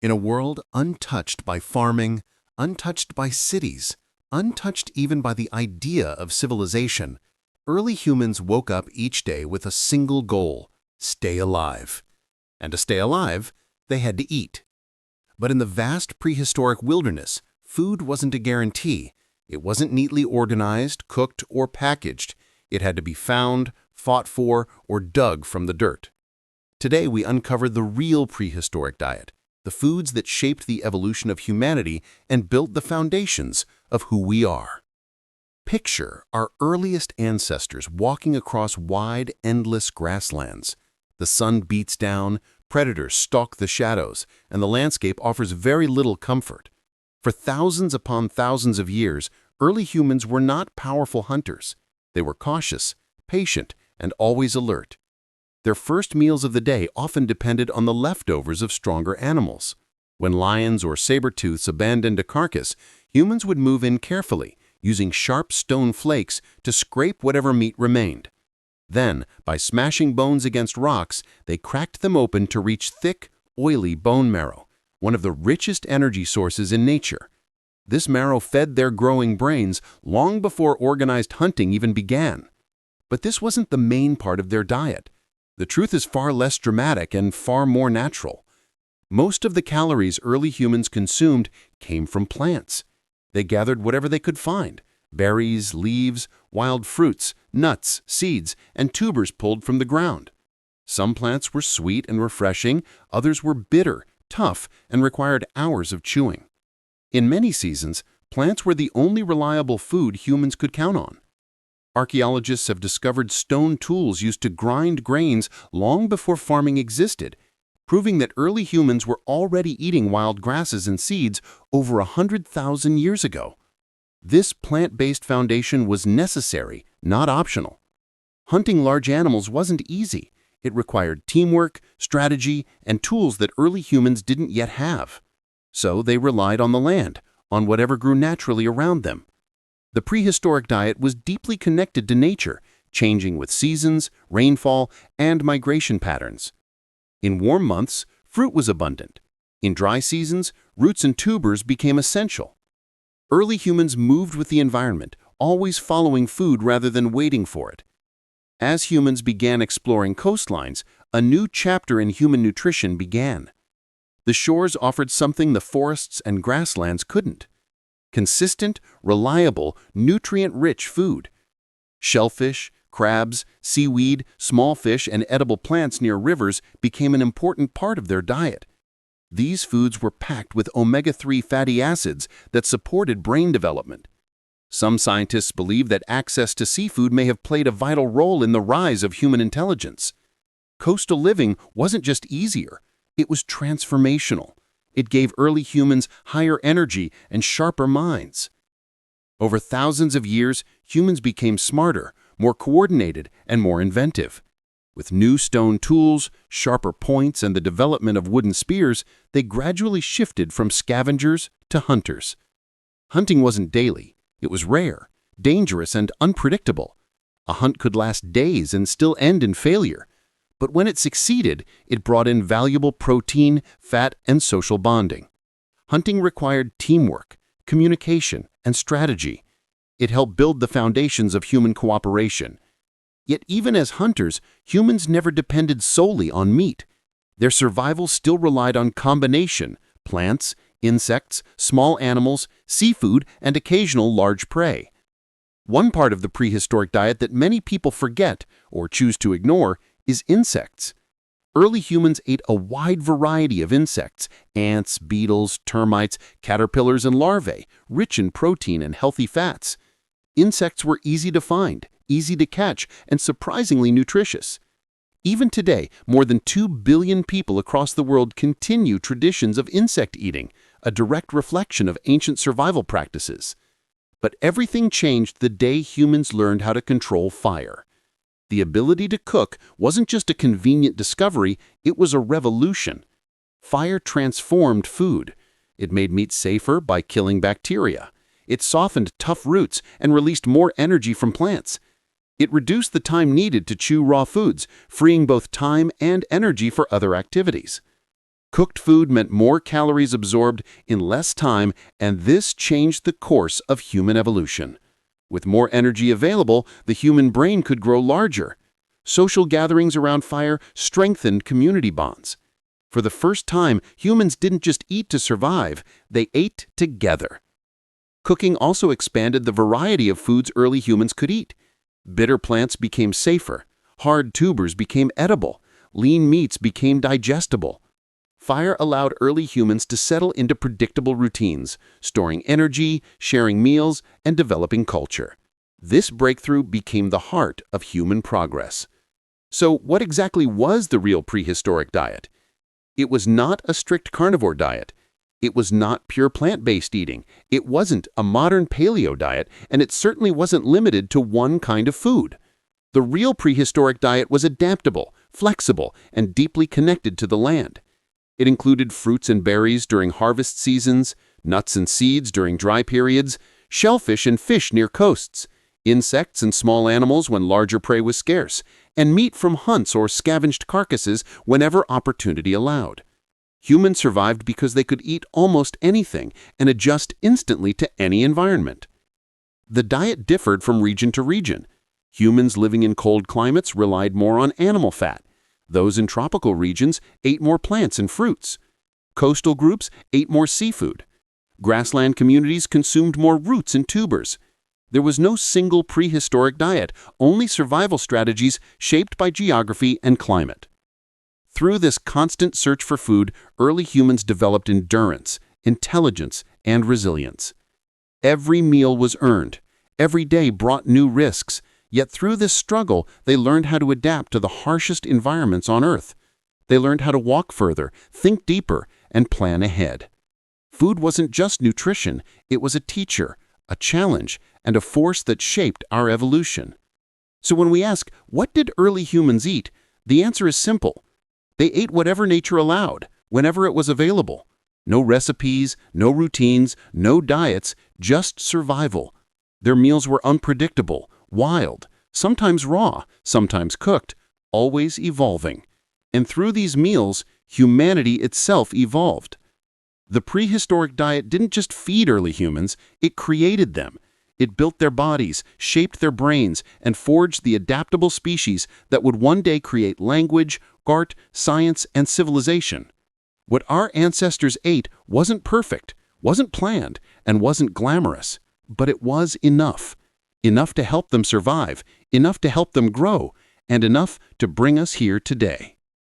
In a world untouched by farming, untouched by cities, untouched even by the idea of civilization, early humans woke up each day with a single goal: stay alive. And to stay alive, they had to eat. But in the vast prehistoric wilderness, food wasn't a guarantee. It wasn't neatly organized, cooked, or packaged. It had to be found, fought for, or dug from the dirt. Today, we uncovered the real prehistoric diet, the foods that shaped the evolution of humanity and built the foundations of who we are. Picture our earliest ancestors walking across wide, endless grasslands. The sun beats down, predators stalk the shadows, and the landscape offers very little comfort. For thousands upon thousands of years, early humans were not powerful hunters. They were cautious, patient, and always alert. Their first meals of the day often depended on the leftovers of stronger animals. When lions or saber-tooths abandoned a carcass, humans would move in carefully, using sharp stone flakes to scrape whatever meat remained. Then, by smashing bones against rocks, they cracked them open to reach thick, oily bone marrow, one of the richest energy sources in nature. This marrow fed their growing brains long before organized hunting even began. But this wasn't the main part of their diet. The truth is far less dramatic and far more natural. Most of the calories early humans consumed came from plants. They gathered whatever they could find: berries, leaves, wild fruits, nuts, seeds, and tubers pulled from the ground. Some plants were sweet and refreshing, others were bitter, tough, and required hours of chewing. In many seasons, plants were the only reliable food humans could count on. Archaeologists have discovered stone tools used to grind grains long before farming existed, proving that early humans were already eating wild grasses and seeds over 100,000 years ago. This plant-based foundation was necessary, not optional. Hunting large animals wasn't easy. It required teamwork, strategy, and tools that early humans didn't yet have. So they relied on the land, on whatever grew naturally around them. The prehistoric diet was deeply connected to nature, changing with seasons, rainfall, and migration patterns. In warm months, fruit was abundant. In dry seasons, roots and tubers became essential. Early humans moved with the environment, always following food rather than waiting for it. As humans began exploring coastlines, a new chapter in human nutrition began. The shores offered something the forests and grasslands couldn't: consistent, reliable, nutrient-rich food. Shellfish, crabs, seaweed, small fish, and edible plants near rivers became an important part of their diet. These foods were packed with omega-3 fatty acids that supported brain development. Some scientists believe that access to seafood may have played a vital role in the rise of human intelligence. Coastal living wasn't just easier, it was transformational. It gave early humans higher energy and sharper minds. Over thousands of years, humans became smarter, more coordinated, and more inventive. With new stone tools, sharper points, and the development of wooden spears, they gradually shifted from scavengers to hunters. Hunting wasn't daily. It was rare, dangerous, and unpredictable. A hunt could last days and still end in failure. But when it succeeded, it brought in valuable protein, fat, and social bonding. Hunting required teamwork, communication, and strategy. It helped build the foundations of human cooperation. Yet even as hunters, humans never depended solely on meat. Their survival still relied on combination: plants, insects, small animals, seafood, and occasional large prey. One part of the prehistoric diet that many people forget or choose to ignore is insects. Early humans ate a wide variety of insects: ants, beetles, termites, caterpillars, and larvae, rich in protein and healthy fats. Insects were easy to find, easy to catch, and surprisingly nutritious. Even today, more than 2 billion people across the world continue traditions of insect eating, a direct reflection of ancient survival practices. But everything changed the day humans learned how to control fire. The ability to cook wasn't just a convenient discovery, it was a revolution. Fire transformed food. It made meat safer by killing bacteria. It softened tough roots and released more energy from plants. It reduced the time needed to chew raw foods, freeing both time and energy for other activities. Cooked food meant more calories absorbed in less time, and this changed the course of human evolution. With more energy available, the human brain could grow larger. Social gatherings around fire strengthened community bonds. For the first time, humans didn't just eat to survive, they ate together. Cooking also expanded the variety of foods early humans could eat. Bitter plants became safer, hard tubers became edible, lean meats became digestible. Fire allowed early humans to settle into predictable routines, storing energy, sharing meals, and developing culture. This breakthrough became the heart of human progress. So, what exactly was the real prehistoric diet? It was not a strict carnivore diet. It was not pure plant-based eating. It wasn't a modern paleo diet, and it certainly wasn't limited to one kind of food. The real prehistoric diet was adaptable, flexible, and deeply connected to the land. It included fruits and berries during harvest seasons, nuts and seeds during dry periods, shellfish and fish near coasts, insects and small animals when larger prey was scarce, and meat from hunts or scavenged carcasses whenever opportunity allowed. Humans survived because they could eat almost anything and adjust instantly to any environment. The diet differed from region to region. Humans living in cold climates relied more on animal fat. Those in tropical regions ate more plants and fruits. Coastal groups ate more seafood. Grassland communities consumed more roots and tubers. There was no single prehistoric diet, only survival strategies shaped by geography and climate. Through this constant search for food, early humans developed endurance, intelligence, and resilience. Every meal was earned. Every day brought new risks. Yet through this struggle, they learned how to adapt to the harshest environments on Earth. They learned how to walk further, think deeper, and plan ahead. Food wasn't just nutrition, it was a teacher, a challenge, and a force that shaped our evolution. So when we ask, what did early humans eat? The answer is simple. They ate whatever nature allowed, whenever it was available. No recipes, no routines, no diets, just survival. Their meals were unpredictable, wild, sometimes raw, sometimes cooked, always evolving. And through these meals, humanity itself evolved. The prehistoric diet didn't just feed early humans, it created them. It built their bodies, shaped their brains, and forged the adaptable species that would one day create language, art, science, and civilization. What our ancestors ate wasn't perfect, wasn't planned, and wasn't glamorous, but it was enough. Enough to help them survive, enough to help them grow, and enough to bring us here today.